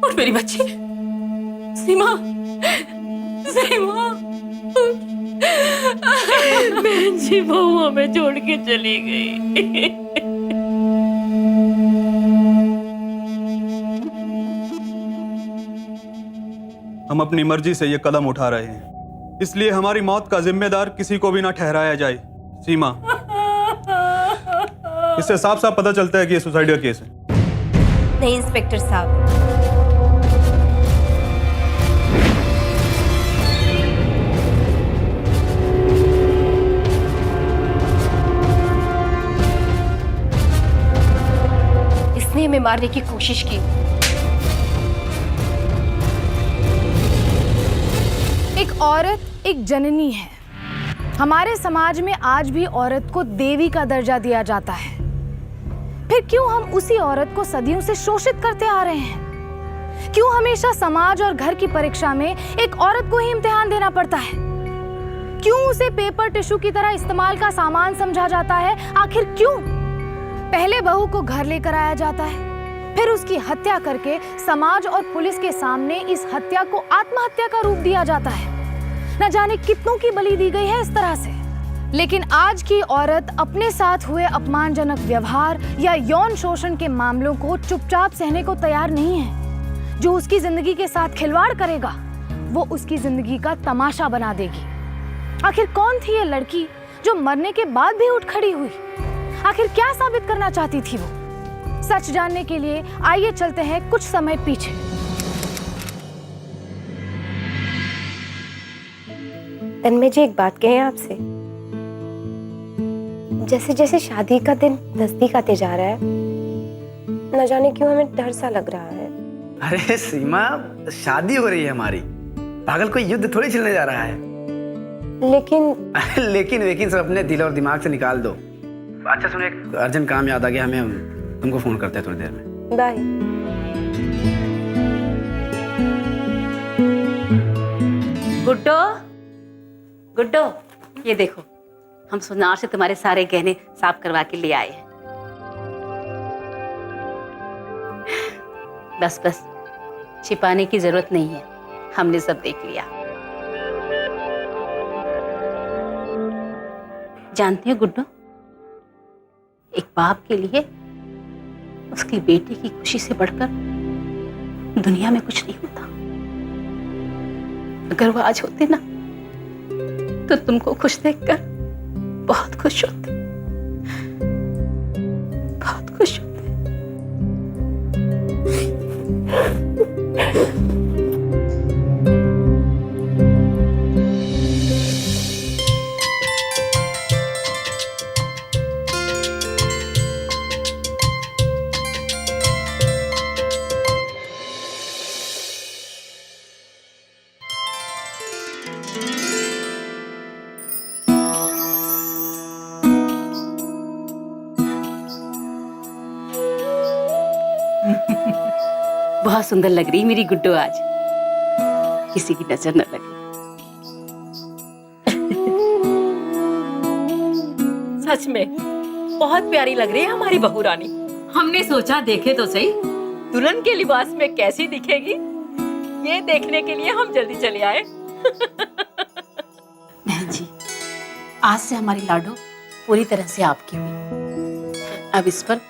उठ मेरी बच्ची। सीमा, सीमा। बहन जी बहू हमें छोड़ के चली गई। हम अपनी मर्जी से ये कदम उठा रहे हैं, इसलिए हमारी मौत का जिम्मेदार किसी को भी ना ठहराया जाए। सीमा, इससे साफ साफ पता चलता है कि ये सुसाइड का केस है। नहीं इंस्पेक्टर साहब, इसने हमें मारने की कोशिश की। एक औरत एक जननी है। हमारे समाज में आज भी औरत को देवी का दर्जा दिया जाता है। फिर क्यों हम उसी औरत को सदियों से शोषित करते आ रहे हैं? क्यों हमेशा समाज और घर की परीक्षा में एक औरत को ही इम्तिहान देना पड़ता है? क्यों उसे पेपर टिश्यू की तरह इस्तेमाल का सामान समझा जाता है? आखिर क्यों? पहले बहू को घर लेकर आया जाता है, फिर उसकी हत्या करके समाज और पुलिस के सामने इस हत्या को आत्महत्या का रूप दिया जाता है। न जाने कितनों की बलि दी गई है इस तरह से। लेकिन आज की औरत अपने साथ हुए अपमानजनक व्यवहार या यौन शोषण के मामलों को चुपचाप सहने को तैयार नहीं है। जो उसकी जिंदगी के साथ खिलवाड़ करेगा वो उसकी जिंदगी का तमाशा बना देगी। आखिर कौन थी ये लड़की जो मरने के बाद भी उठ खड़ी हुई? आखिर क्या साबित करना चाहती थी वो? सच जानने के लिए आइए चलते हैं कुछ समय पीछे। तन्मय जी, एक बात कहें आपसे। जैसे जैसे शादी का दिन नजदीक आते जा रहा है, न जाने क्यों हमें डर सा लग रहा है। अरे सीमा, शादी हो रही है हमारी, पागल कोई युद्ध थोड़ी चलने जा रहा है। लेकिन सब अपने दिल और दिमाग से निकाल दो। अच्छा सुनो, एक अर्जेंट काम याद आ गया हमें, हम तुमको फोन करते हैं थोड़ी देर में। बाय। गुड्डो, गुड्डो, ये देखो, हम सुनार से तुम्हारे सारे गहने साफ करवा के ले आए हैं। बस बस, छिपाने की जरूरत नहीं है, हमने सब देख लिया। जानती हो गुड्डो, एक बाप के लिए उसकी बेटी की खुशी से बढ़कर दुनिया में कुछ नहीं होता। अगर वो आज होते ना तो तुमको खुश देखकर बहुत खुश होते, बहुत खुश होते। बहुत सुंदर लग रही मेरी गुड्डो आज, किसी की नजर न लगे। सच में बहुत प्यारी लग रही है हमारी बहू रानी। हमने सोचा देखे तो सही दुल्हन के लिबास में कैसी दिखेगी, ये देखने के लिए हम जल्दी चले आए। बहन जी, आज से हमारी लाडो पूरी तरह से आपकी हुई। अब इस पर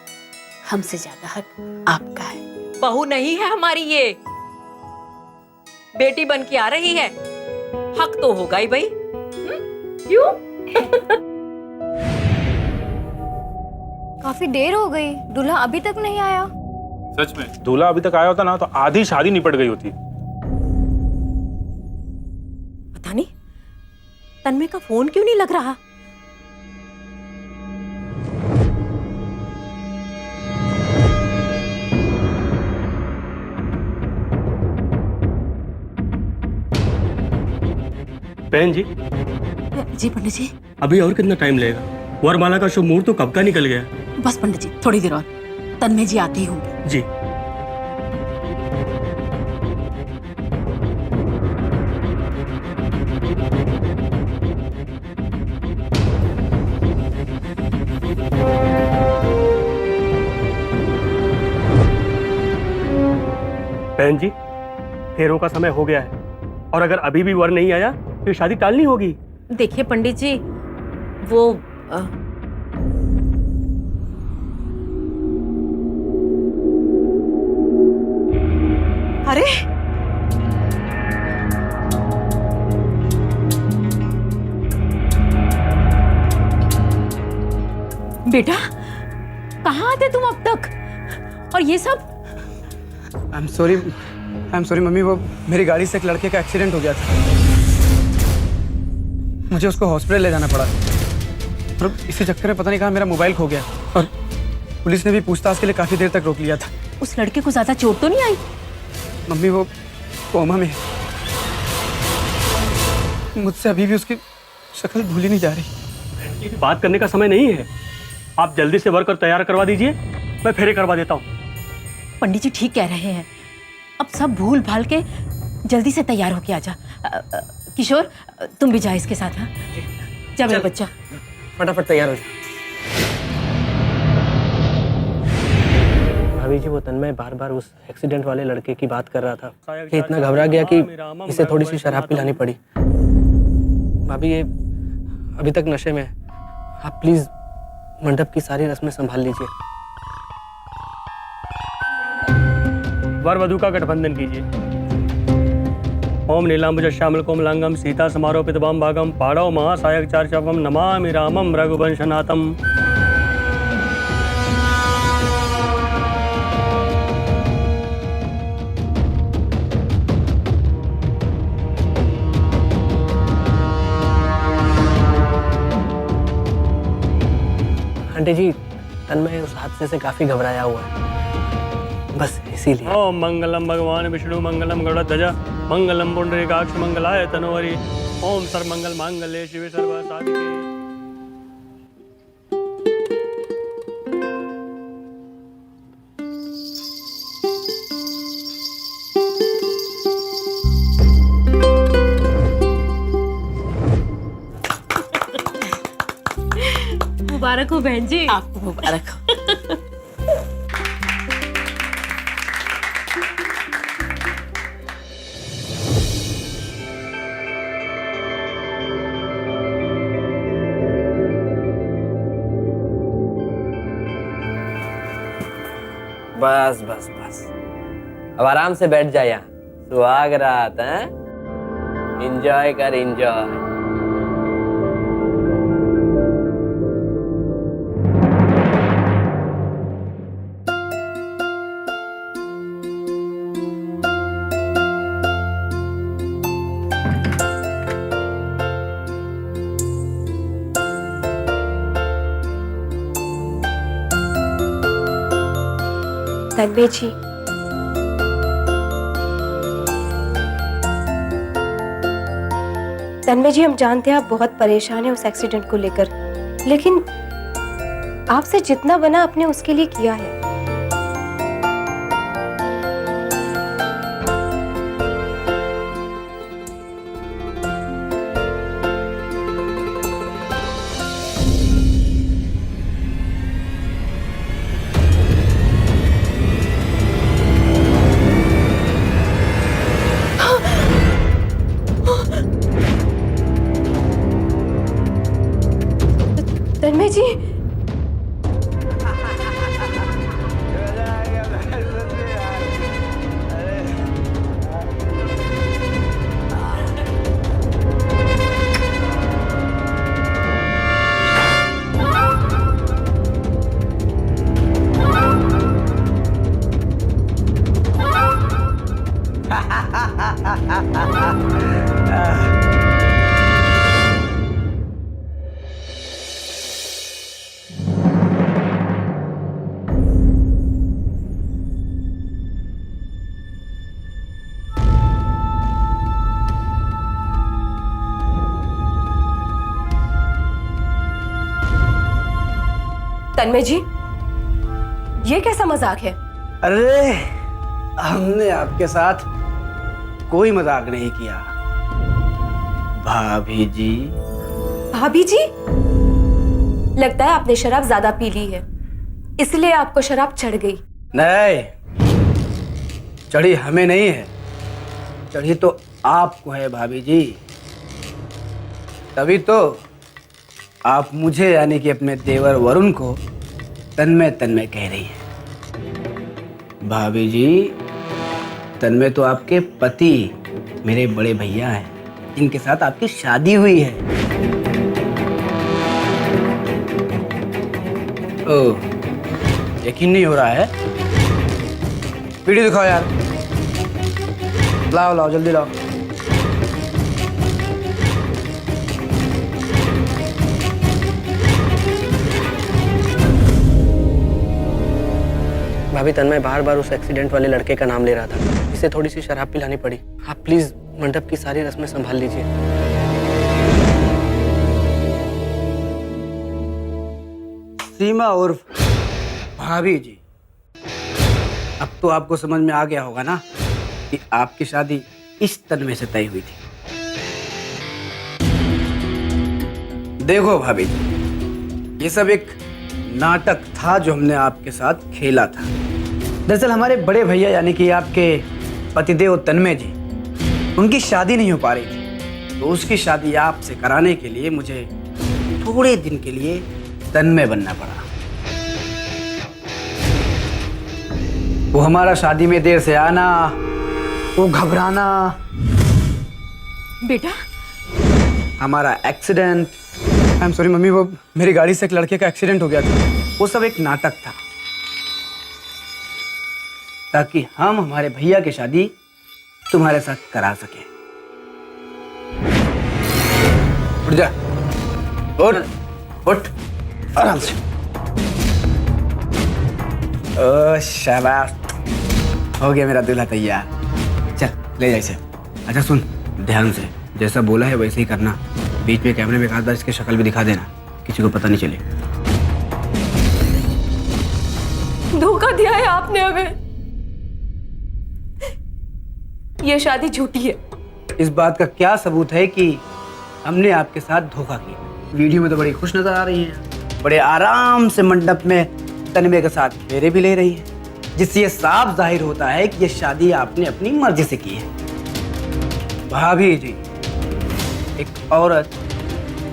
हमसे ज्यादा हक आपका है। बहू नहीं है हमारी, ये बेटी बन के आ रही है, हक तो होगा ही भाई। क्यों? काफी देर हो गई, दूल्हा अभी तक नहीं आया। सच में दूल्हा अभी तक आया होता ना तो आधी शादी निपट गई होती। पता नहीं तन्मय का फोन क्यों नहीं लग रहा। बहन जी। जी पंडित जी। अभी और कितना टाइम लगेगा? वरमाला का शुभ मुहूर्त तो कब का निकल गया। बस पंडित जी, थोड़ी देर और, तन्मय जी आते ही होंगे। जी। बहन जी, फेरों का समय हो गया है और अगर अभी भी वर नहीं आया तो ये शादी टालनी होगी। देखिए पंडित जी, वो अरे बेटा, कहाँ आते तुम अब तक? और ये सब? आई एम सॉरी मम्मी, वो मेरी गाड़ी से एक लड़के का एक्सीडेंट हो गया था, मुझे उसको हॉस्पिटल ले जाना पड़ा और इसी चक्कर में पता नहीं कहाँ मेरा मोबाइल खो गया और पुलिस ने भी पूछताछ के लिए काफी देर तक रोक लिया था। उस लड़के को ज्यादा चोट तो नहीं आई? मम्मी वो कोमा में है। मुझसे अभी भी उसकी शक्ल भूली नहीं जा रही। बात करने का समय नहीं है, आप जल्दी से वर्कर तैयार करवा दीजिए, मैं फेरे करवा देता हूँ। पंडित जी ठीक कह रहे हैं, अब सब भूल भाल के जल्दी से तैयार होके आजा। किशोर तुम भी जा इसके साथ। हाँ जा मेरा बच्चा, फटाफट तैयार हो जा। भाभी जी, वो तन्मय बार बार उस एक्सीडेंट वाले लड़के की बात कर रहा था कि इतना घबरा गया कि इसे थोड़ी सी शराब पिलानी पड़ी। भाभी ये अभी तक नशे में है, आप प्लीज मंडप की सारी रस्में संभाल लीजिए। वर वधु का गठबंधन कीजिए। ओम नीलांबुज श्यामल कोमलांगम सीता समारोपित बम भागम पाड़व महासायक चार्चवम नमामि रामम रघुवंशनाथम। आंटी जी, तन्मय उस हादसे से काफी घबराया हुआ है, बस इसीलिए। ओम मंगलम भगवान विष्णु मंगलम गरुड़ध्वज मंगलम पुंडरीकाक्ष मंगलाय तनोहरि ओम सर्वमंगल मांगल्ये शिवे सर्व साधिके। मुबारक हो बहन जी। आपको मुबारक हो। बस बस बस, अब आराम से बैठ जा यहाँ, सुहाग रात है, एंजॉय कर एंजॉय। तन्मय जी, तन्मय जी, हम जानते हैं आप बहुत परेशान हैं उस एक्सीडेंट को लेकर, लेकिन आपसे जितना बना आपने उसके लिए किया है। तन्मय जी, तन्मय जी, ये कैसा मजाक है? अरे हमने आपके साथ कोई मजाक नहीं किया भाभी जी। भाभी जी, लगता है आपने शराब ज्यादा पी ली है, इसलिए आपको शराब चढ़ गई। नहीं, चढ़ी हमें नहीं है, चढ़ी तो आपको है भाभी जी। तभी तो आप मुझे यानी कि अपने देवर वरुण को तन्मय तन्मय कह रही हैं। भाभी जी, तन्मय तो आपके पति मेरे बड़े भैया हैं, इनके साथ आपकी शादी हुई है। ओह, यकीन नहीं हो रहा है? वीडियो दिखाओ यार, लाओ लाओ जल्दी लाओ। भाभी, तन्मय बार बार उस एक्सीडेंट वाले लड़के का नाम ले रहा था। इसे थोड़ी सी शराब पिलानी पड़ी। आप प्लीज मंडप की सारी रस्में संभाल लीजिए। सीमा उर्फ भाभी जी, अब तो आपको समझ में आ गया होगा ना कि आपकी शादी इस तन्मय से तय हुई थी। देखो भाभी जी, ये सब एक नाटक था जो हमने आपके साथ खेला था। दरअसल हमारे बड़े भैया यानी कि आपके पतिदेव तन्मय जी, उनकी शादी नहीं हो पा रही थी, तो उसकी शादी आपसे कराने के लिए मुझे थोड़े दिन के लिए तन्मय बनना पड़ा। वो हमारा शादी में देर से आना, वो घबराना, बेटा हमारा accident, I am sorry mummy, वो मेरी गाड़ी से एक लड़के का एक्सीडेंट हो गया था, वो सब एक नाटक था ताकि हम हमारे भैया की शादी तुम्हारे साथ करा सके। उठ जा, उठ उठ आराम से। ओ शाबाश, हो गया मेरा दूल्हा तैयार। चल ले जा इसे। अच्छा सुन, ध्यान से, जैसा बोला है वैसे ही करना। बीच में कैमरे में एक आध बार इसकी शक्ल भी दिखा देना, किसी को पता नहीं चले। धोखा दिया है आपने हमें। ये शादी झूठी है। इस बात का क्या सबूत है कि हमने आपके साथ धोखा किया? वीडियो में तो बड़ी खुश नजर आ रही है, बड़े आराम से मंडप में तन्मय के साथ फेरे भी ले रही है, जिससे ये साफ जाहिर होता है कि ये शादी आपने अपनी मर्जी से की है। भाभी जी, एक औरत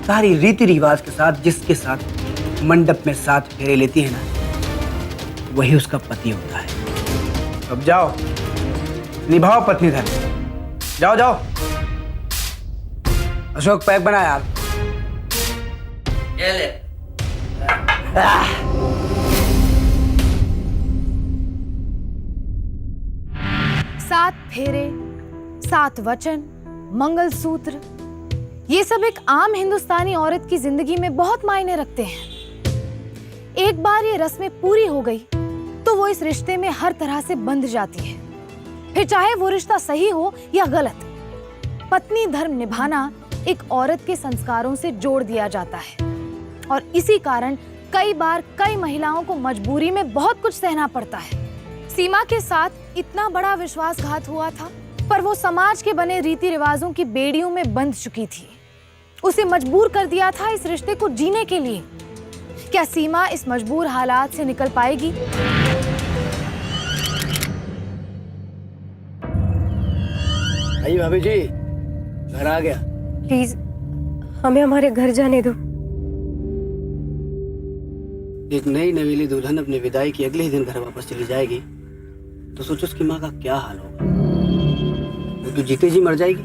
सारी रीति रिवाज के साथ जिसके साथ मंडप में साथ फेरे लेती है ना, वही उसका पति होता है। अब जाओ, निभाओ पत्नी धर्म। जाओ जाओ। अशोक पैक बना यार। ये ले। 7 फेरे, 7 वचन, मंगलसूत्र, ये सब एक आम हिंदुस्तानी औरत की जिंदगी में बहुत मायने रखते हैं। एक बार ये रस्में पूरी हो गई तो वो इस रिश्ते में हर तरह से बंध जाती है, फिर चाहे वो रिश्ता सही हो या गलत। पत्नी धर्म निभाना एक औरत के संस्कारों से जोड़ दिया जाता है और इसी कारण कई बार कई महिलाओं को मजबूरी में बहुत कुछ सहना पड़ता है। सीमा के साथ इतना बड़ा विश्वासघात हुआ था, पर वो समाज के बने रीति रिवाजों की बेड़ियों में बंध चुकी थी। उसे मजबूर कर दिया था इस रिश्ते को जीने के लिए। क्या सीमा इस मजबूर हालात से निकल पाएगी? आइए भाभी जी, घर आ गया। प्लीज हमें हमारे घर जाने दो। एक नई नवेली दुल्हन अपनी विदाई की अगले ही दिन घर वापस चली जाएगी तो सोचो उसकी माँ का क्या हाल होगा। वो तो जीते जी मर जाएगी।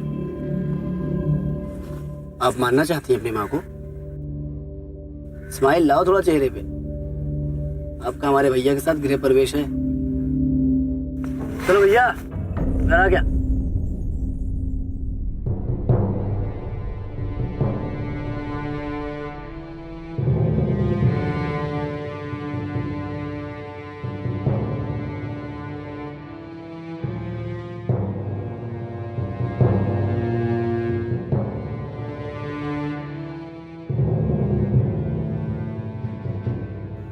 आप मानना चाहती हैं अपनी माँ को? स्माइल लाओ थोड़ा चेहरे पे। आपका हमारे भैया के साथ गृह प्रवेश है। चलो भैया, घर आ गया।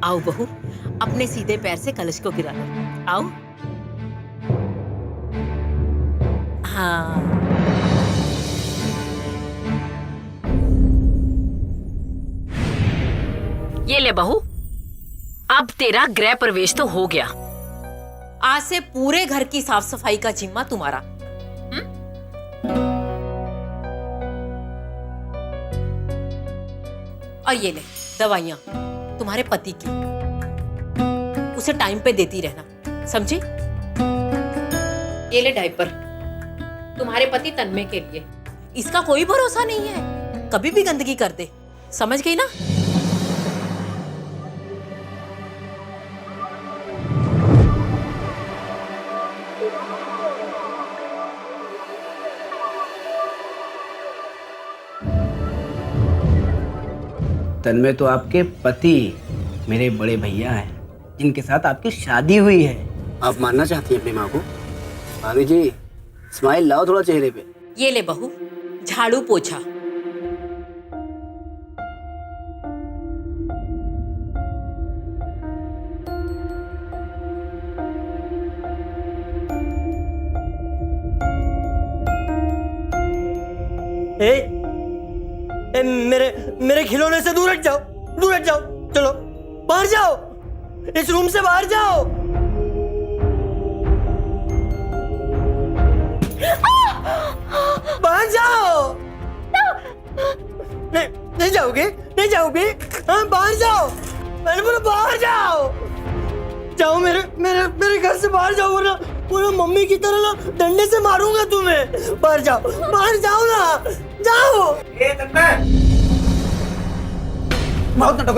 आओ बहू, अपने सीधे पैर से कलश को गिरा लो। आओ। हाँ। ये ले बहू, अब तेरा गृह प्रवेश तो हो गया। आज से पूरे घर की साफ सफाई का जिम्मा तुम्हारा। और ये ले दवाइयाँ तुम्हारे पति की, उसे टाइम पे देती रहना, समझी? ये ले डायपर तुम्हारे पति तन्मय के लिए। इसका कोई भरोसा नहीं है, कभी भी गंदगी कर दे, समझ गई ना? तन्मय तो आपके पति मेरे बड़े भैया हैं, जिनके साथ आपकी शादी हुई है। आप मानना चाहती हैं अपनी माँ को? भाभी जी, स्माइल लाओ थोड़ा चेहरे पे। ये ले बहू, झाड़ू पोछा। मेरे खिलौने से दूर हट जाओ, दूर हट जाओ। चलो बाहर जाओ, इस रूम से बाहर जाओ। बाहर जाओ। नहीं जाओगे? नहीं जाओगे? हाँ बाहर जाओ, मैंने बोला बाहर जाओ। जाओ मेरे मेरे मेरे घर से बाहर जाओ, वरना मम्मी की तरह ना डंडे से मारूंगा तुम्हें। बाहर जाओ, बाहर जाओ ना, जाओ। बहुत नाटक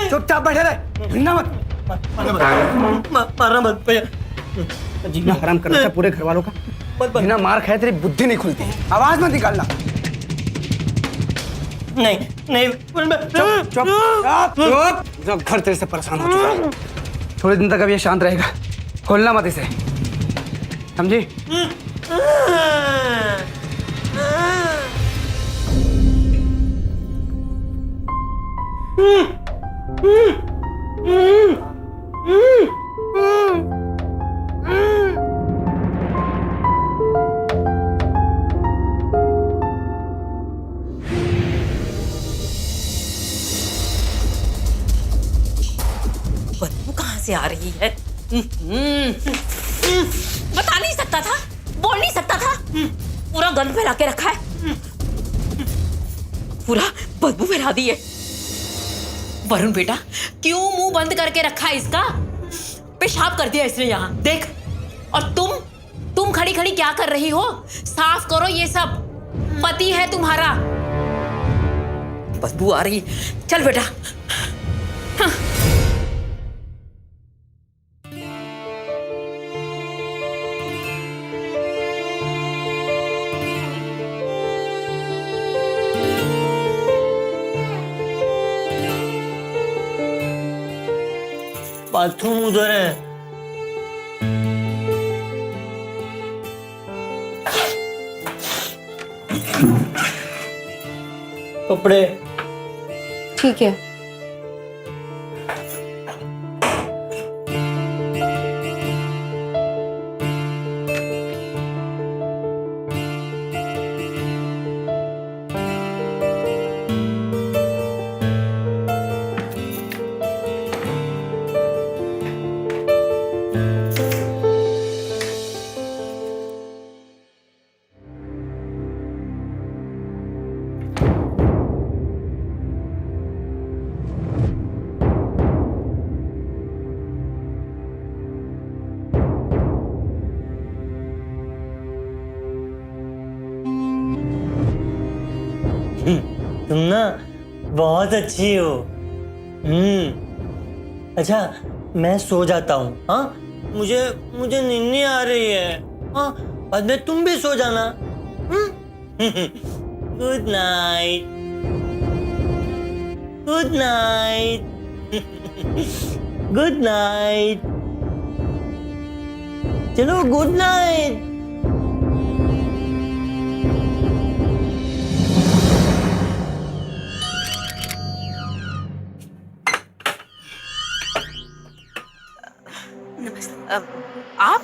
चुपचाप बैठे रहे, हिलना मत। मारना मत भैया। जीना हराम कर रखा पूरे घर वालों का। बिना मार खाए तेरी बुद्धि नहीं खुलती, आवाज मत निकालना। नहीं नहीं, चुप चुप चुप। सब घर तेरे से परेशान हो चुका है। थोड़े दिन तक अब ये शांत रहेगा, खोलना मत इसे, समझी? बदबू कहाँ से आ रही है? बता नहीं सकता था, बोल नहीं सकता था, पूरा गंद फैला के रखा है, पूरा बदबू फैला दी है। वरुण बेटा, क्यों मुंह बंद करके रखा है इसका? पेशाब कर दिया इसने यहाँ, देख। और तुम खड़ी खड़ी क्या कर रही हो? साफ करो ये सब, पति है तुम्हारा। बदबू आ रही, चल बेटा। हाँ। बाथरूम उधर है। कपड़े ठीक है। तुम ना बहुत अच्छी हो। अच्छा मैं सो जाता हूँ। हाँ मुझे नींद आ रही है। हाँ बाद में तुम भी सो जाना। Good night, good night, good night. चलो गुड नाइट। आप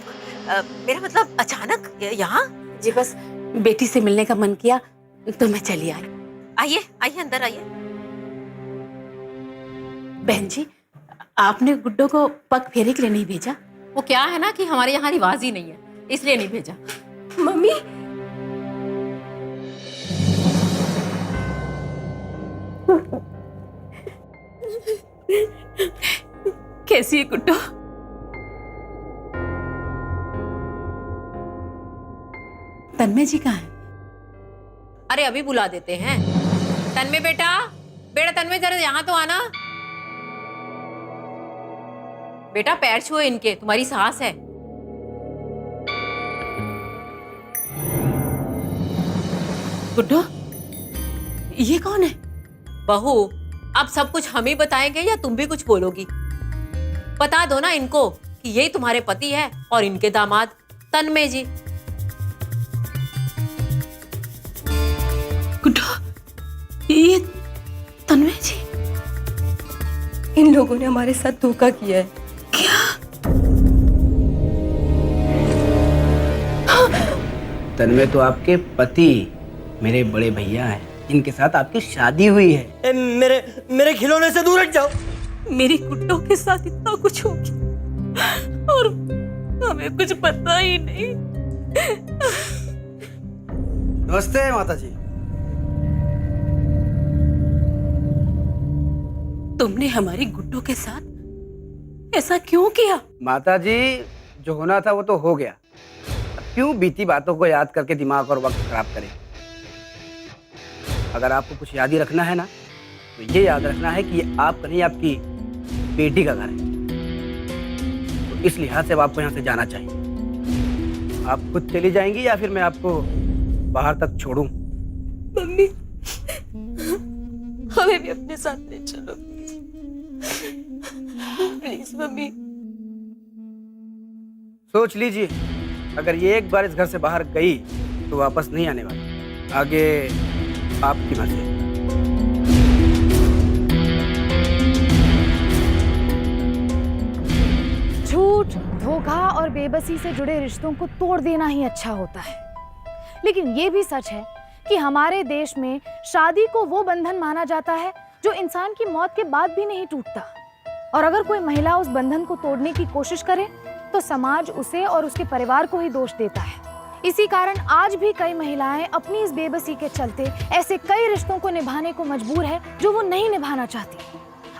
मेरा मतलब अचानक यहाँ? जी बस बेटी से मिलने का मन किया तो मैं चली आई। आइए आइए, अंदर आइए। बहन जी, आपने गुड्डो को पग फेरे के लिए नहीं भेजा? वो क्या है ना कि हमारे यहाँ रिवाज ही नहीं है, इसलिए नहीं भेजा। मम्मी कैसी है गुड्डो? तन्मय जी कहाँ है? अरे अभी बुला देते हैं। तन्मय बेटा, बेटा तन्मय जरा यहाँ तो आना। बेटा पैर छुओ इनके, तुम्हारी सास है। गुड्डो, ये कौन है? बहू, अब सब कुछ हम ही बताएंगे या तुम भी कुछ बोलोगी? बता दो ना इनको कि यही तुम्हारे पति है और इनके दामाद तन्मय जी। गुड्डो, ये तन्मय जी? इन लोगों ने हमारे साथ धोखा किया है। तन्मय तो आपके पति मेरे बड़े भैया हैं, इनके साथ आपकी शादी हुई है। मेरे खिलौने से दूर हट जाओ। मेरी गुड्डो के साथ इतना कुछ हो गया और हमें कुछ पता ही नहीं। नमस्ते माता जी। तुमने हमारी गुड्डो के साथ ऐसा क्यों किया? माता जी, जो होना था वो तो हो गया। अब क्यों बीती बातों को याद करके दिमाग और वक्त खराब करें? अगर आपको कुछ याद ही रखना है ना, तो ये याद रखना है कि ये आपका नहीं, आपकी बेटी का घर है। तो इस लिहाज से अब आपको यहाँ से जाना चाहिए। आप खुद चली जाएंगी या फिर मैं आपको बाहर तक छोड़ूं? मम्मी, हमें भी अपने साथ ले चलो प्लीज मम्मी। सोच लीजिए, अगर ये एक बार इस घर से बाहर गई तो वापस नहीं आने वाली। आगे आपकी मर्जी। झूठ, धोखा और बेबसी से जुड़े रिश्तों को तोड़ देना ही अच्छा होता है। लेकिन ये भी सच है कि हमारे देश में शादी को वो बंधन माना जाता है जो इंसान की मौत के बाद भी नहीं टूटता। और अगर कोई महिला उस बंधन को तोड़ने की कोशिश करे तो समाज उसे और उसके परिवार को ही दोष देता है। इसी कारण आज भी कई महिलाएं अपनी इस बेबसी के चलते ऐसे कई रिश्तों को निभाने को मजबूर है जो वो नहीं निभाना चाहती।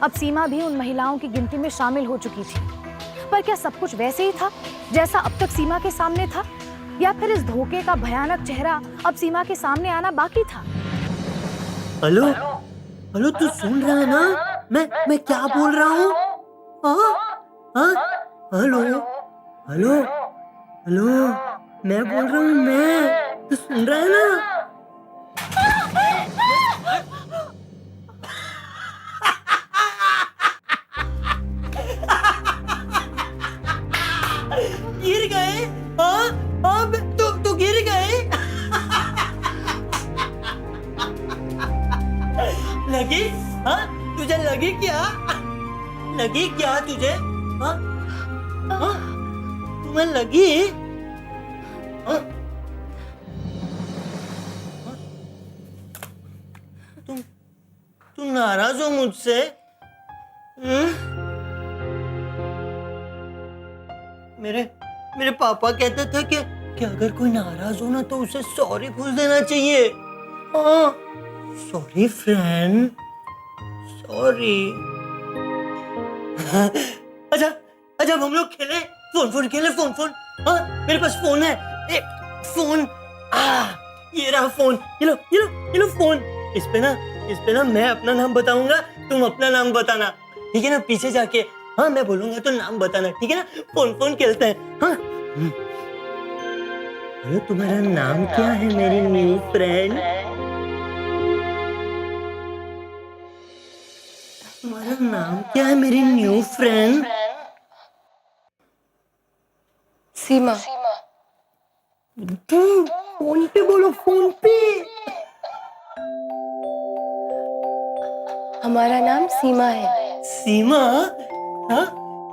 अब सीमा भी उन महिलाओं की गिनती में शामिल हो चुकी थी। पर क्या सब कुछ वैसे ही था जैसा अब तक सीमा के सामने था, या फिर इस धोखे का भयानक चेहरा अब सीमा के सामने आना बाकी था? हेलो हेलो, तू सुन रहा है ना मैं क्या बोल रहा हूँ? हेलो हेलो हेलो, मैं बोल रहा हूँ, मैं, तू सुन रहा है ना? गिर गए? तू गिर गए? लगी? हाँ, तुझे लगी क्या? लगी क्या तुझे? हाँ, हाँ, तुम्हें लगी? हाँ? तुम नाराज हो मुझसे? मेरे पापा कहते थे कि अगर कोई नाराज हो ना तो उसे सॉरी बोल देना चाहिए। हाँ, सॉरी फ्रेंड, सॉरी। अच्छा हम लोग खेले, फोन खेले, फोन। हाँ, मेरे पास फोन है, फोन। ये रहा फोन, ये लो फोन। इस पे ना मैं अपना नाम बताऊंगा, तुम अपना नाम बताना, ठीक है ना? पीछे जाके, हाँ, मैं बोलूंगा तो नाम बताना, ठीक है ना? फोन खेलते हैं। हाँ, हेलो, तुम्हारा नाम क्या है मेरी न्यू फ्रेंड? तुम्हारा नाम क्या है मेरी न्यू फ्रेंड? सीमा। फोन पे बोलो, फोन पे। हमारा नाम सीमा है। सीमा? हाँ,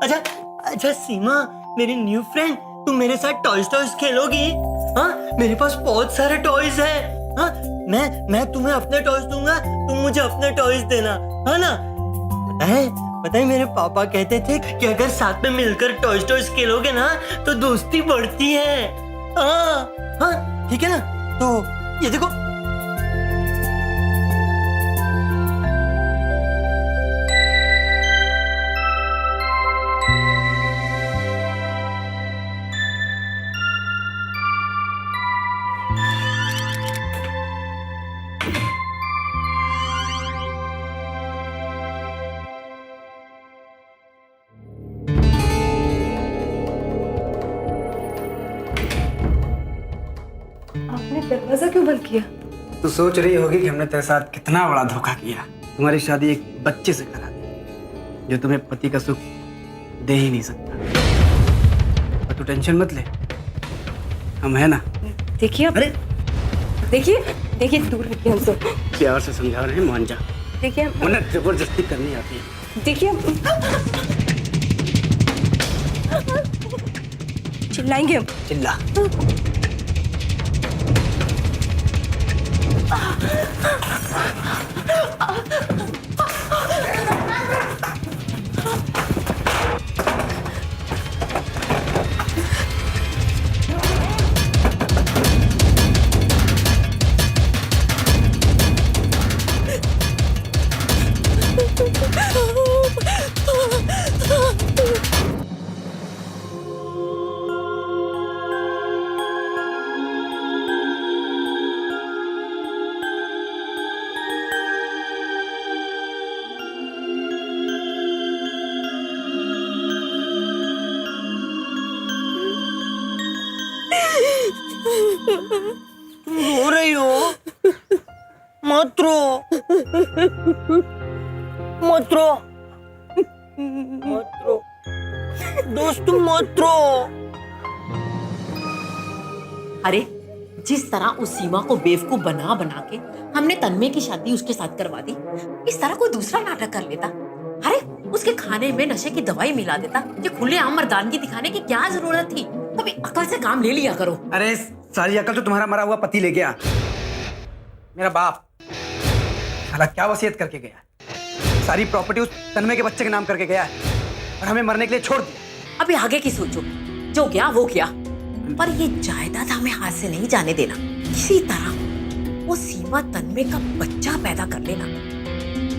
अच्छा सीमा, मेरी न्यू फ्रेंड, तुम मेरे साथ टॉयज खेलोगी? हाँ, मेरे पास बहुत सारे टॉयज हैं। हाँ, मैं तुम्हें अपने टॉयज दूंगा, तुम मुझे अपने टॉयज देना, है ना? पता है मेरे पापा कहते थे कि अगर साथ में मिलकर टॉयज टॉयज खेलोगे ना तो दोस्ती बढ़ती है। हाँ हाँ ठीक है ना। तो ये देखो, आपने दरवाजा क्यों बंद किया? तू सोच रही होगी कि हमने तेरे साथ कितना बड़ा धोखा किया। तुम्हारी शादी एक बच्चे से करा दी जो तुम्हें पति का सुख दे ही नहीं सकता। पर तू टेंशन मत ले, हम है ना। देखिए अरे देखिए दूर रखिए हमसे। प्यार से समझा रहे हैं, मान जा। देखिए उन्हें जबरदस्ती करनी आती है। देखिए चिल्लाएंगे हम। चिल्ला। रो रही हो? मत रो, मत रो, मत रो दोस्त, मत रो। अरे जिस तरह उस सीमा को बेवकूफ बना बना के हमने तन्मय की शादी उसके साथ करवा दी, इस तरह कोई दूसरा नाटक कर लेता। अरे उसके खाने में नशे की दवाई मिला देता। ये खुलेआम मर्दानगी दिखाने की क्या जरूरत थी? अभी अकल से काम ले लिया करो। अरे सारी अकल तो तुम्हारा मरा हुआ पति ले गया। मेरा बाप साला क्या वसीयत करके गया? सारी प्रॉपर्टी उस तन्मय के बच्चे के नाम करके गया है और हमें मरने के लिए छोड़ दिया। अभी आगे की सोचो, जो गया वो गया, पर ये जायदाद हमें हाथ से नहीं जाने देना। किसी तरह वो सीमा तन्मय का बच्चा पैदा कर लेना।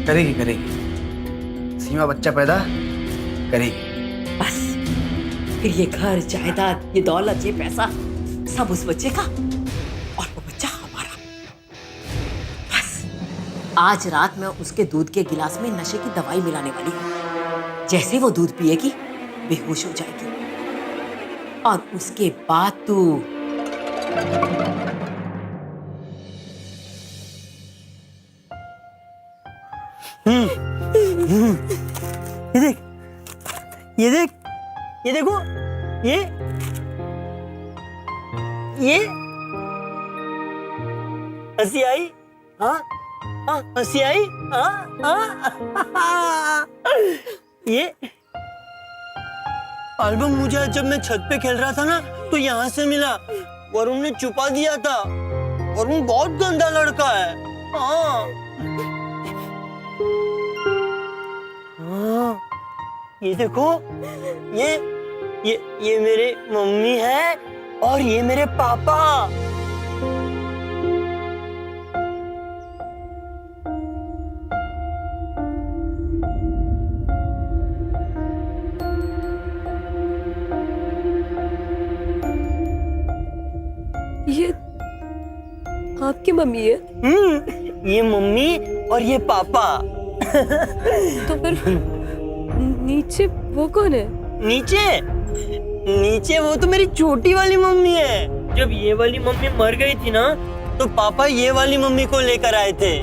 करेगी करेगी, सीमा बच्चा पैदा करेगी। बस फिर ये घर, जायदाद, ये दौलत, ये पैसा सब उस बच्चे का और वो बच्चा हमारा। बस आज रात मैं उसके दूध के गिलास में नशे की दवाई मिलाने वाली हूँ। जैसे वो दूध पिएगी बेहोश हो जाएगी और उसके बाद तू ये देख, ये देख, ये देखो, ये हंसी आई? हाँ हाँ हंसी आई? हाँ हाँ ये एल्बम मुझे जब मैं छत पे खेल रहा था ना तो यहाँ से मिला। वरुण ने छुपा दिया था। वरुण बहुत गंदा लड़का है। हाँ हाँ ये देखो, ये मेरे मम्मी है और ये मेरे पापा। ये आपकी मम्मी है? ये मम्मी और ये पापा। तो फिर नीचे वो कौन है? नीचे वो तो मेरी छोटी वाली मम्मी है। जब ये वाली मम्मी मर गई थी ना तो पापा ये वाली मम्मी को लेकर आए थे।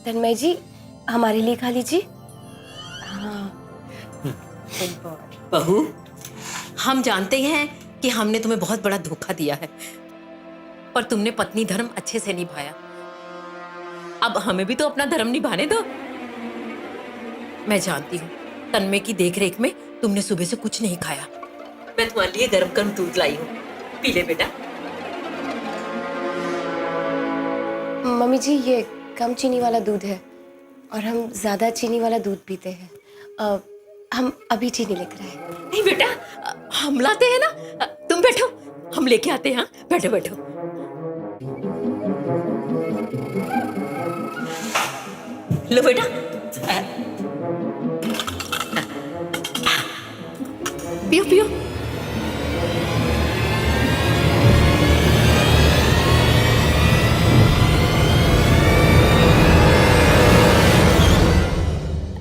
तन्मय जी हमारे लिए खा लीजिए। बहू, हम जानते हैं कि हमने तुम्हें बहुत बड़ा धोखा दिया है, पर तुमने पत्नी धर्म अच्छे से निभाया। अब हमें भी तो अपना धर्म निभाने दो। मैं जानती हूँ तन्मय की देखरेख में तुमने सुबह से कुछ नहीं खाया। मैं तुम्हारे लिए गर्म गर्म दूध लाई हूँ, पी ले बेटा। मम्मी जी ये कम चीनी वाला दूध है और हम ज़्यादा चीनी वाला दूध पीते हैं। हम अभी चीनी लेकर आए। नहीं बेटा, हम लाते हैं ना, तुम बैठो, हम लेके आते हैं। हाँ, बैठो बैठो। लो बेटा, पियो पियो।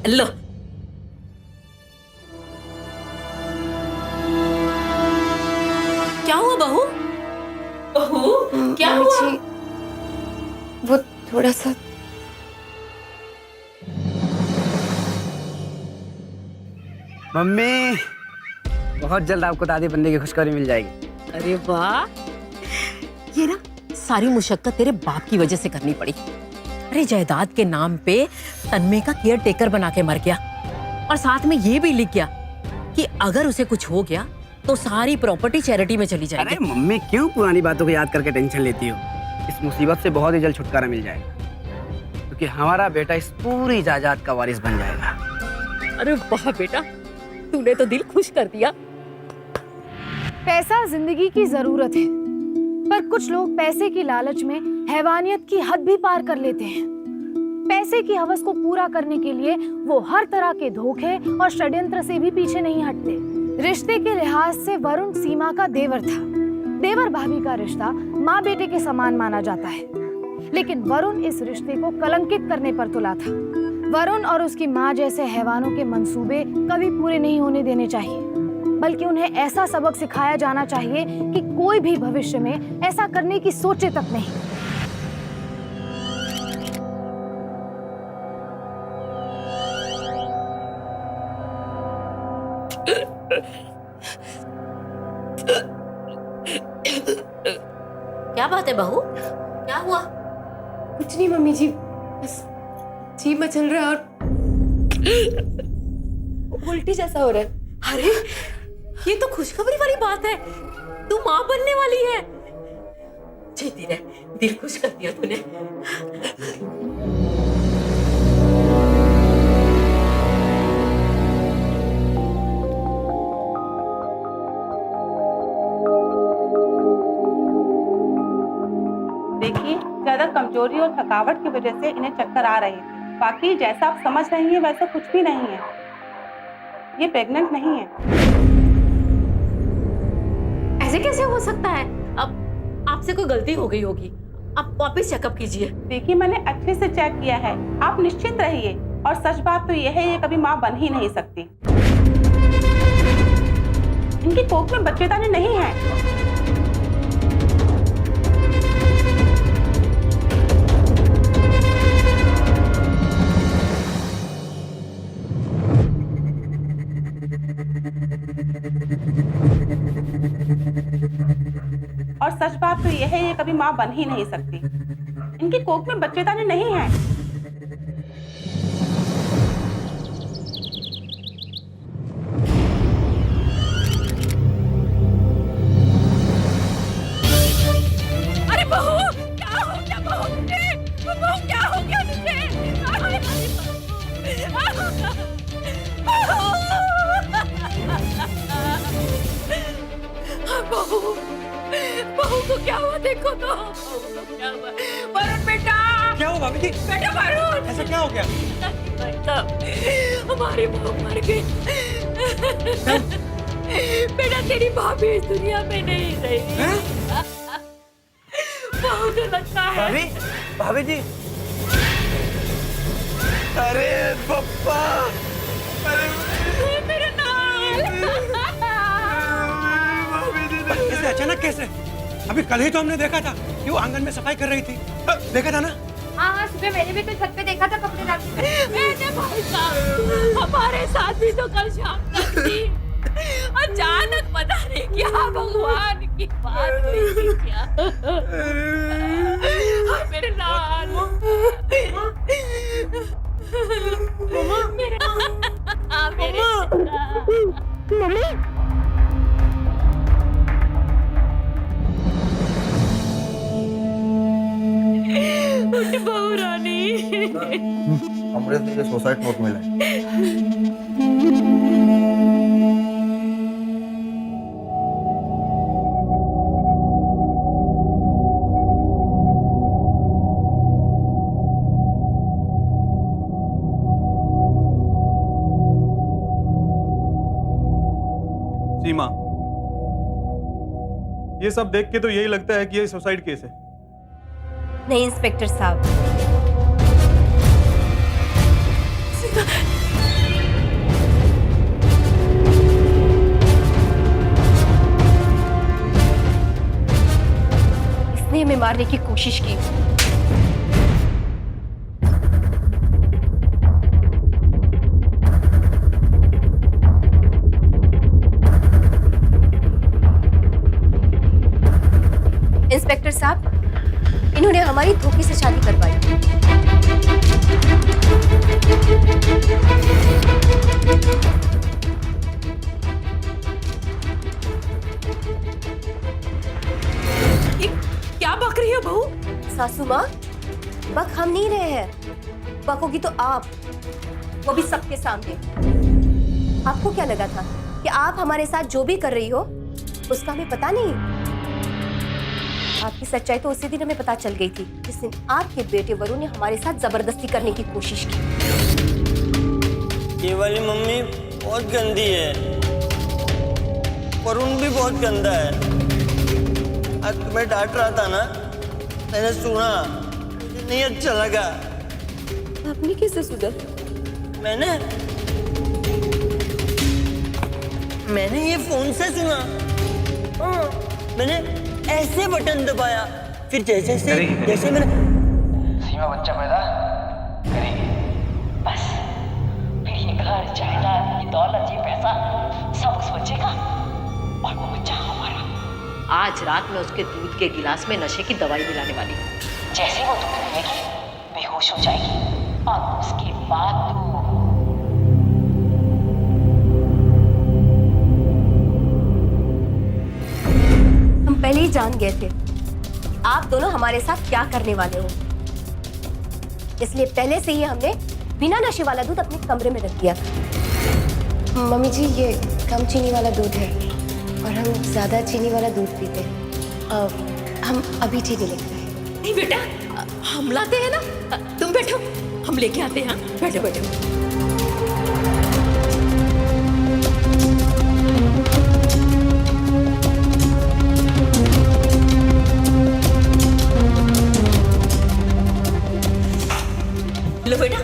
लो, क्या हुआ बहू? बहू क्या हुआ? जी वो थोड़ा सा मम्मी, बहुत जल्द आपको दादी बनने की खुशखबरी मिल जाएगी। अरे वाह, ये ना सारी मुशक्कत तेरे बाप की वजह से करनी पड़ी। अरे जायदाद के नाम पे तन्मय का केयर टेकर बना के मर गया और साथ में ये भी लिख गया कि अगर उसे कुछ हो गया तो सारी प्रॉपर्टी चैरिटी में चली जाएगी। अरे मम्मी, क्यों पुरानी बातों को याद करके टेंशन लेती हो? इस मुसीबत से बहुत ही जल्द छुटकारा मिल जाएगा, क्योंकि हमारा बेटा इस पूरी जायदाद का वारिस बन जाएगा। अरे वाह बेटा, तूने तो दिल खुश कर दिया। पैसा जिंदगी की जरूरत है, पर कुछ लोग पैसे की लालच में हैवानियत की हद भी पार कर लेते हैं। पैसे की हवस को पूरा करने के लिए वो हर तरह के धोखे और षड्यंत्र से भी पीछे नहीं हटते। रिश्ते के लिहाज से वरुण सीमा का देवर था। देवर भाभी का रिश्ता माँ बेटे के समान माना जाता है, लेकिन वरुण इस रिश्ते को कलंकित करने पर तुला था। वरुण और उसकी माँ जैसे हैवानों के मंसूबे कभी पूरे नहीं होने देने चाहिए, बल्कि उन्हें ऐसा सबक सिखाया जाना चाहिए कि कोई भी भविष्य में ऐसा करने की सोचे तक नहीं। क्या बात है बहू, क्या हुआ? कुछ नहीं मम्मी जी, बस जी मचल रहा है और उल्टी जैसा हो रहा है। अरे ये तो खुशखबरी वाली बात है, तू माँ बनने वाली है। जीती रह, दिल खुश कर दिया तूने। देखिए, ज्यादा कमजोरी और थकावट की वजह से इन्हें चक्कर आ रहे थे। बाकी जैसा आप समझ रही हैं वैसा कुछ भी नहीं है। ये प्रेग्नेंट नहीं है। ऐसे कैसे हो सकता है? अब आपसे कोई गलती हो गई होगी, आप वापस चेकअप कीजिए। देखिए, मैंने अच्छे से चेक किया है, आप निश्चिंत रहिए। और सच बात तो यह है, ये कभी माँ बन ही नहीं सकती। इनकी कोख में बच्चेदानी नहीं है। और सच बात तो यह है, ये कभी माँ बन ही नहीं सकती। इनकी कोख में बच्चेदानी नहीं है। अरे बहू, क्या हो गया बहू तुझे? बहू क्या हो गया तुझे? बहू, बहू को क्या हुआ? देखो तो बहू को क्या हुआ। वरुण बेटा, क्या हुआ भाभी जी? बेटा वरुण, ऐसा क्या हो गया? हमारी बहू मर गई। बेटा तेरी भाभी इस दुनिया में नहीं रही। बहू तो लगता है। भाभी, भाभी जी। अरे पप्पा, मेरे कैसे अचानक कैसे? अभी कल ही तो हमने देखा था कि वो आंगन में सफाई कर रही थी। देखा था ना? हाँ, सुबह मैंने भी तो छत पे देखा था कपड़े डालते। भाई साहब, हमारे साथ भी तो कल शाम तक थी। अचानक पता नहीं क्या भगवान की बात हुई क्या। मेरे लाल, मेरे कमरे से ये सुसाइड नोट मिला है। सीमा, ये सब देख के तो यही लगता है कि ये सुसाइड केस है। नहीं इंस्पेक्टर साहब, इसने हमें मारने की कोशिश की। इंस्पेक्टर साहब, इन्होंने हमारी धोखे से शादी करवाई। क्या बक रही हो बहू? सासू माँ, बक हम नहीं रहे हैं, बकोगी तो आप, वो भी सबके सामने। आपको क्या लगा था कि आप हमारे साथ जो भी कर रही हो उसका हमें पता नहीं? आपकी सच्चाई तो उसी दिन हमें पता चल गई थी जिस दिन आपके बेटे वरुण ने हमारे साथ जबरदस्ती करने की कोशिश की। ये वाली मम्मी बहुत गंदी है, वरुण भी बहुत गंदा है। आज तुम्हें डांट रहा था ना, मैंने सुना, मुझे नहीं अच्छा लगा। आपने कैसे सुना? मैंने ये फोन से सुना। मैंने ऐसे बटन दबाया, फिर जैसे मैंने सीमा बच्चा पैदा करेगी, बस फिर ये घर जायदाद, ये दौलत, ये पैसा सब उस बच्चे का और वो बच्चा हमारा। आज रात में उसके दूध के गिलास में नशे की दवाई मिलाने वाली हूँ। जैसे वो दूध पिएगी बेहोश हो जाएगी और उसके बाद तो पहले ही जान गए थे कि आप दोनों हमारे साथ क्या करने वाले हो, इसलिए पहले से ही हमने बिना नशे वाला दूध अपने कमरे में रख दिया था। मम्मी जी, ये कम चीनी वाला दूध है और हम ज्यादा चीनी वाला दूध पीते हैं। हम अभी चीनी लेकर आए। नहीं बेटा, हम लाते हैं ना, तुम बैठो, हम लेके आते हैं। बैठो बैठो। लो बेटा,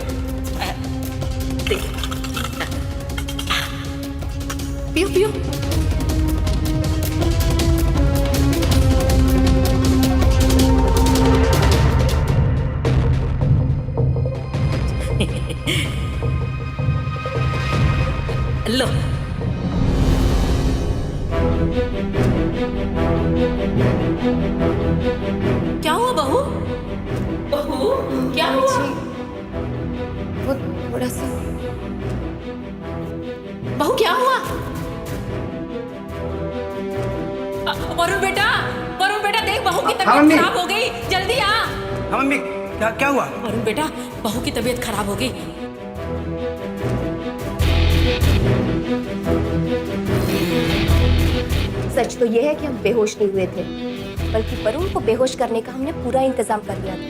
पियो पियो। लो, क्या हुआ बहू? बहू क्या हुआ? वो थोड़ा सा। बहू क्या हुआ? वरुण बेटा, वरुण बेटा देख, बहू की तबीयत खराब हो गई, जल्दी आ। हाँ मम्मी, क्या हुआ? वरुण बेटा, बहू की तबीयत खराब हो गई। सच तो यह है कि हम बेहोश नहीं हुए थे, बल्कि वरुण को बेहोश करने का हमने पूरा इंतजाम कर लिया था।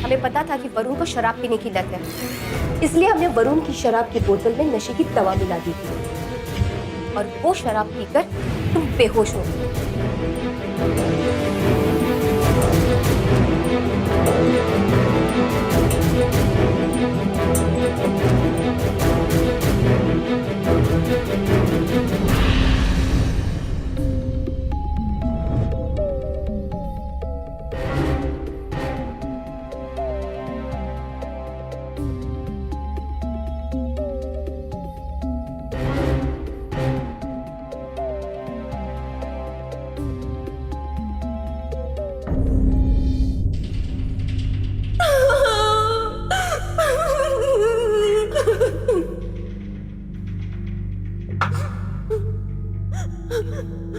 हमें पता था कि वरुण को शराब पीने की लत है, इसलिए हमने वरुण की शराब की बोतल में नशे की दवा मिला दी थी और वो शराब पीकर तुम बेहोश हो गए।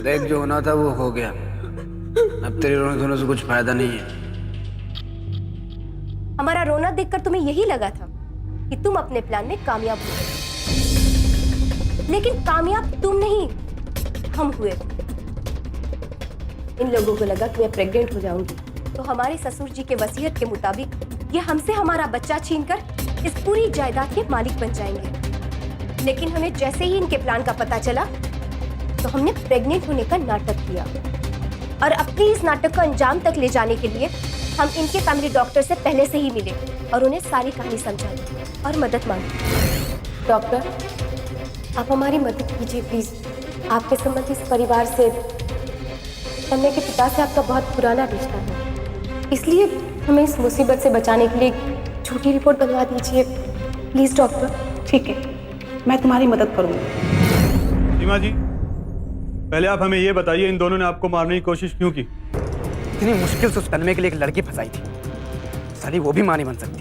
देख, जो होना था वो हो गया, अब तेरे रोने धोने से कुछ फायदा नहीं है। हमारा रोना देखकर तुम्हें यही लगा था कि तुम अपने प्लान में कामयाब हुए, लेकिन कामयाब तुम नहीं, हम हुए। इन लोगों को लगा कि मैं प्रेग्नेंट हो जाऊंगी तो हमारे ससुर जी के वसीयत के मुताबिक ये हमसे हमारा बच्चा छीनकर इस पूरी जायदाद के मालिक बन जाएंगे। लेकिन हमें जैसे ही इनके प्लान का पता चला तो हमने प्रेग्नेंट होने का नाटक किया, और अपने इस नाटक को अंजाम तक ले जाने के लिए हम इनके फैमिली डॉक्टर से पहले से ही मिले और उन्हें सारी कहानी समझाई और मदद मांगी। डॉक्टर, आप हमारी मदद कीजिए प्लीज। आपके संबंध इस परिवार से, तन्मय के पिता से आपका बहुत पुराना रिश्ता है, इसलिए हमें इस मुसीबत से बचाने के लिए एक छोटी रिपोर्ट बनवा दीजिए प्लीज डॉक्टर। ठीक है, मैं तुम्हारी मदद करूंगी। सीमा जी, पहले आप हमें ये बताइए, इन दोनों ने आपको मारने की कोशिश क्यों की? इतनी मुश्किल से उस तन्मय के लिए एक लड़की फंसाई थी, साली वो भी मां नहीं बन सकती।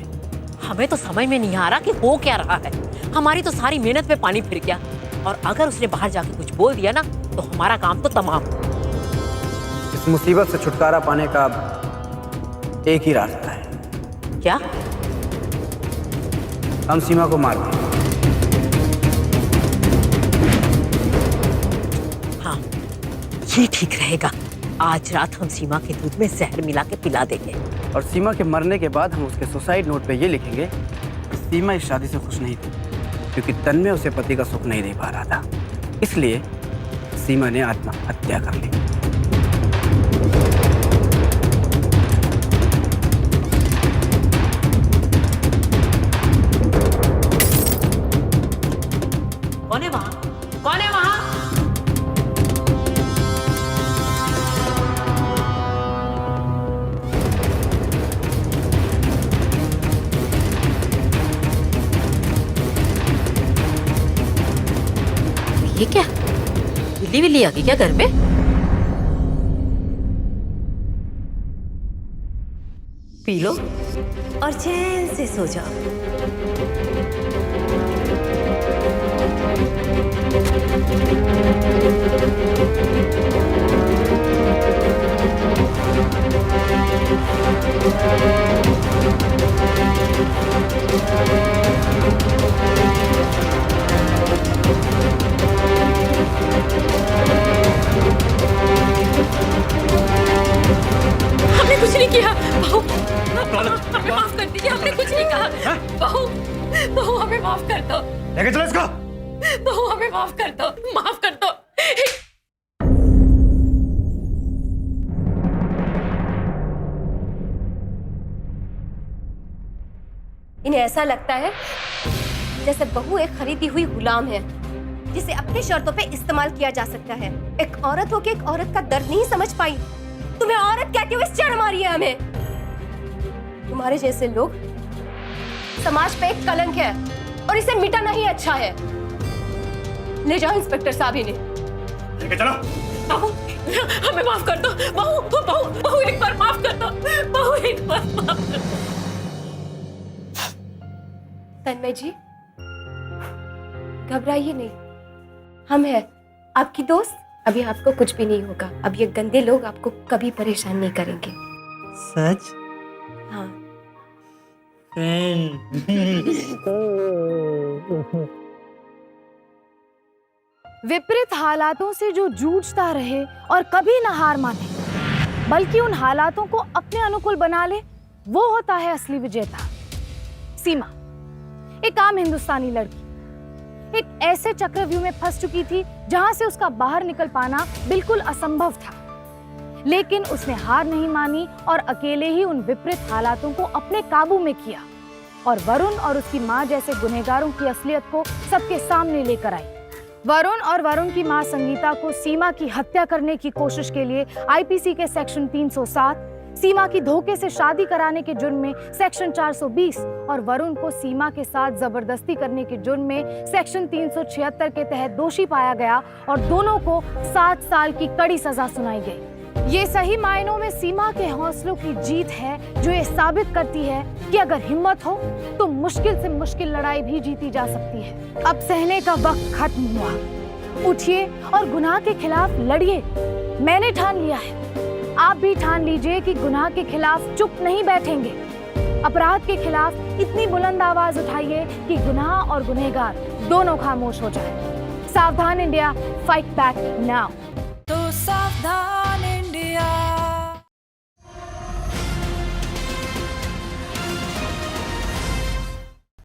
हमें तो समझ में नहीं आ रहा कि हो क्या रहा है। हमारी तो सारी मेहनत पे पानी फिर गया, और अगर उसने बाहर जाके कुछ बोल दिया ना तो हमारा काम तो तमाम। इस मुसीबत से छुटकारा पाने का एक ही रास्ता है। क्या? हम सीमा को मार दें। हाँ, ये ठीक रहेगा। आज रात हम सीमा के दूध में जहर मिला के पिला देंगे, और सीमा के मरने के बाद हम उसके सुसाइड नोट पे ये लिखेंगे कि सीमा इस शादी से खुश नहीं थी, क्योंकि तन्मय उसे पति का सुख नहीं दे पा रहा था, इसलिए सीमा ने आत्महत्या कर ली। कौन है वहां? कौन है वहां? ये क्या, बिल्ली बिल्ली आ गई क्या घर में? पी लो और चैन से सो जाओ। हमने कुछ नहीं किया बहू, हमें माफ कर दीजिए, हमने कुछ नहीं कहा। बहू, बहू हमें माफ कर दो। लेके चलो इसको। बहू हमें माफ कर दो, माफ कर दो। इन्हें ऐसा लगता है जैसे बहू एक खरीदी हुई गुलाम है जिसे अपनी शर्तों पे इस्तेमाल किया जा सकता है। एक औरत होके एक औरत का दर्द नहीं समझ पाई। तुम्हें औरत कहते हुए चढ़ मारी है हमें। तुम्हारे जैसे लोग समाज पे एक कलंक है और इसे मिटाना ही अच्छा है। ले जाओ इंस्पेक्टर साहब इन्हें। लेके चलो। बहू हमें माफ कर दो। बहू बहू बहू एक बार माफ कर दो। बहू एक बार माफ कर दो। तन्मय जी, घबराइए नहीं, हम हैं आपकी दोस्त। अभी आपको कुछ भी नहीं होगा। अब ये गंदे लोग आपको कभी परेशान नहीं करेंगे। सच? हाँ। विपरीत हालातों से जो जूझता रहे और कभी न हार माने, बल्कि उन हालातों को अपने अनुकूल बना ले, वो होता है असली विजेता। सीमा एक आम हिंदुस्तानी लड़की, एक ऐसे चक्रव्यूह में फंस चुकी थी जहां से उसका बाहर निकल पाना बिल्कुल असंभव था। लेकिन उसने हार नहीं मानी और अकेले ही उन विपरीत हालातों को अपने काबू में किया और वरुण और उसकी मां जैसे गुनहगारों की असलियत को सबके सामने लेकर आई। वरुण और वरुण की मां संगीता को सीमा की हत्या करने की कोशिश के लिए आईपीसी के सेक्शन 307, सीमा की धोखे से शादी कराने के जुर्म में सेक्शन 420 और वरुण को सीमा के साथ जबरदस्ती करने के जुर्म में सेक्शन 376 के तहत दोषी पाया गया और दोनों को 7 साल की कड़ी सजा सुनाई गई। ये सही मायनों में सीमा के हौसलों की जीत है, जो ये साबित करती है कि अगर हिम्मत हो तो मुश्किल से मुश्किल लड़ाई भी जीती जा सकती है। अब सहने का वक्त खत्म हुआ, उठिए और गुनाह के खिलाफ लड़िए। मैंने ठान लिया है, आप भी ठान लीजिए कि गुनाह के खिलाफ चुप नहीं बैठेंगे। अपराध के खिलाफ इतनी बुलंद आवाज उठाइए कि गुनाह और गुनहगार दोनों खामोश हो जाएं। सावधान इंडिया, फाइट बैक नाउ। तो सावधान